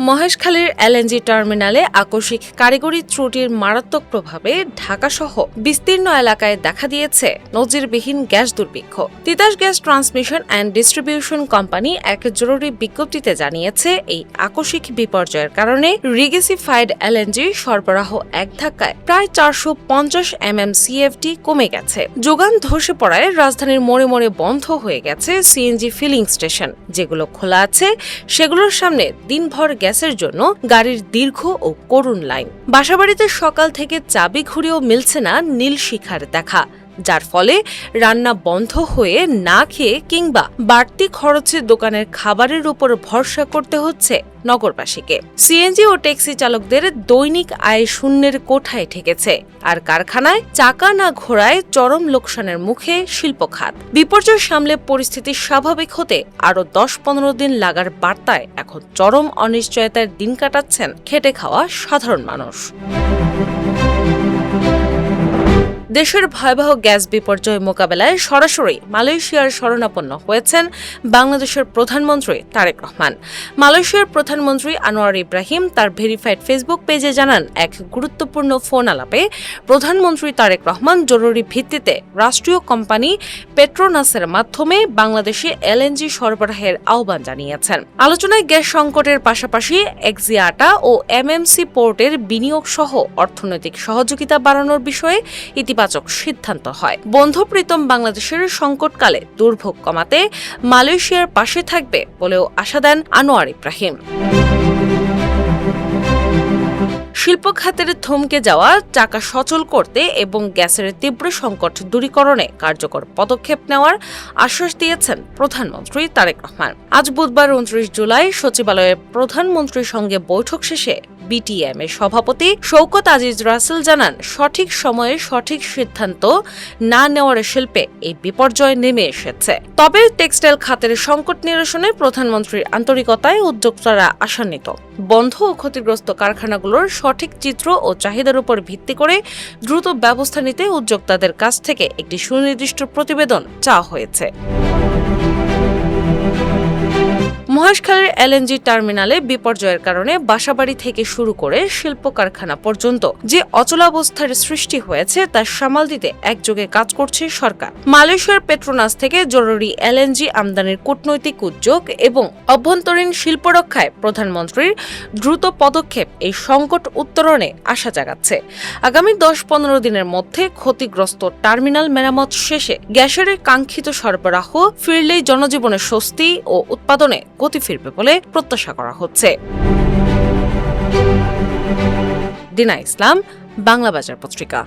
মহেশখালীর এলএনজি টার্মিনালে আকস্মিক কারিগরি ত্রুটির মারাত্মক প্রভাবে ঢাকাসহ বিস্তীর্ণ এলাকায় দেখা দিয়েছে নজিরবিহীন গ্যাস দুর্ভিক্ষ। Titas gas transmission and distribution company এক জরুরি বিজ্ঞপ্তিতে জানিয়েছে, এই আকস্মিক বিপর্যয়ের কারণে রিগেসিফাইড এলএনজি সরবরাহ এক ধাক্কায় প্রায় 450 MMCFD কমে গেছে। যোগান ধসে পড়ায় রাজধানীর মোড়ে মোড়ে বন্ধ হয়ে গেছে সিএনজি ফিলিং স্টেশন। যেগুলো খোলা আছে সেগুলোর সামনে দিনভর গ্যাসের জন্য গাড়ির দীর্ঘ ও করুণ লাইন। বাসাবাড়িতে সকাল থেকে চাবি ঘুরেও মিলছে না নীল শিখার দেখা, যার ফলে রান্না বন্ধ হয়ে না খেয়ে কিংবা বাড়তি খরচে দোকানের খাবারের উপর ভরসা করতে হচ্ছে নগরবাসীকে। সিএনজি ও ট্যাক্সি চালকদের দৈনিক আয় শূন্যের কোঠায় ঠেকেছে, আর কারখানায় চাকা না ঘোরায় চরম লোকসানের মুখে শিল্প খাত। বিপর্যয় সামলে পরিস্থিতি স্বাভাবিক হতে আরও 10-15 দিন লাগার বার্তায় এখন চরম অনিশ্চয়তার দিন কাটাচ্ছেন খেটে খাওয়া সাধারণ মানুষ। দেশের ভয়াবহ গ্যাস বিপর্যয় মোকাবেলায় সরাসরি মালয়েশিয়ার শরণাপন্ন হয়েছেন বাংলাদেশের প্রধানমন্ত্রী তারেক রহমান। মালয়েশিয়ার প্রধানমন্ত্রী আনোয়ার ইব্রাহিম তার ভেরিফাইড ফেসবুক পেজে জানান, এক গুরুত্বপূর্ণ ফোন আলাপে প্রধানমন্ত্রী তারেক রহমান জরুরি ভিত্তিতে রাষ্ট্রীয় কোম্পানি পেট্রোনাসের মাধ্যমে বাংলাদেশে এলএনজি সরবরাহের আহ্বান জানিয়েছেন। আলোচনায় গ্যাস সংকটের পাশাপাশি এক্সিয়াটা ও এমএমসি পোর্টের বিনিয়োগ সহ অর্থনৈতিক সহযোগিতা বাড়ানোর বিষয়ে ইতিবাচক সিদ্ধান্ত হয়। বন্ধুপ্রীতম বাংলাদেশের সংকটকালে দুর্ভোগ কমাতে মালয়েশিয়ার পাশে থাকবে বলেও আশা দেন আনোয়ার ইব্রাহিম। শিল্প খাতের থমকে যাওয়া চাকা সচল করতে এবং গ্যাসের তীব্র সংকট দূরীকরণে কার্যকর পদক্ষেপ নেওয়ার আশ্বাস দিয়েছেন প্রধানমন্ত্রী তারেক রহমান। আজ বুধবার 29 জুলাই সচিবালয়ে প্রধানমন্ত্রীর সঙ্গে বৈঠক শেষে বিটিএম এর সভাপতি শওকত আজিজ রাসেল জানান, সঠিক সময়ে সঠিক সিদ্ধান্ত না নেওয়ার শিল্পে এই বিপর্যয় নেমে এসেছে। তবে টেক্সটাইল খাতের সংকট নিরসনে প্রধানমন্ত্রীর আন্তরিকতায় উদ্যোক্তারা আশান্বিত। বন্ধ ও ক্ষতিগ্রস্ত কারখানাগুলোর সঠিক চিত্র ও চাহিদার উপর ভিত্তি করে দ্রুত ব্যবস্থা নিতে উদ্যোক্তাদের কাছ থেকে একটি সুনির্দিষ্ট প্রতিবেদন চাওয়া হয়েছে। মহেশখালীর এলএনজি টার্মিনালে বিপর্যয়ের কারণে বাসাবাড়ি থেকে শুরু করে শিল্প কারখানা পর্যন্ত যে অচলাবস্থার সৃষ্টি হয়েছে তা সামাল দিতে একযোগে কাজ করছে সরকার। মালয়েশিয়ার পেট্রোনাস থেকে জরুরি এলএনজি আমদানির কূটনৈতিক উদ্যোগ এবং অভ্যন্তরীণ শিল্প রক্ষায় প্রধানমন্ত্রীর দ্রুত পদক্ষেপ এই সংকট উত্তরণে আশা জাগাচ্ছে। আগামী 10-15 দিনের মধ্যে ক্ষতিগ্রস্ত টার্মিনাল মেরামত শেষে গ্যাসের কাঙ্ক্ষিত সরবরাহ ফিরলেই জনজীবনের স্বস্তি ও উৎপাদনে গতি ফিরবে বলে প্রত্যাশা করা হচ্ছে। দিনা ইসলাম, বাংলা বাজার পত্রিকা।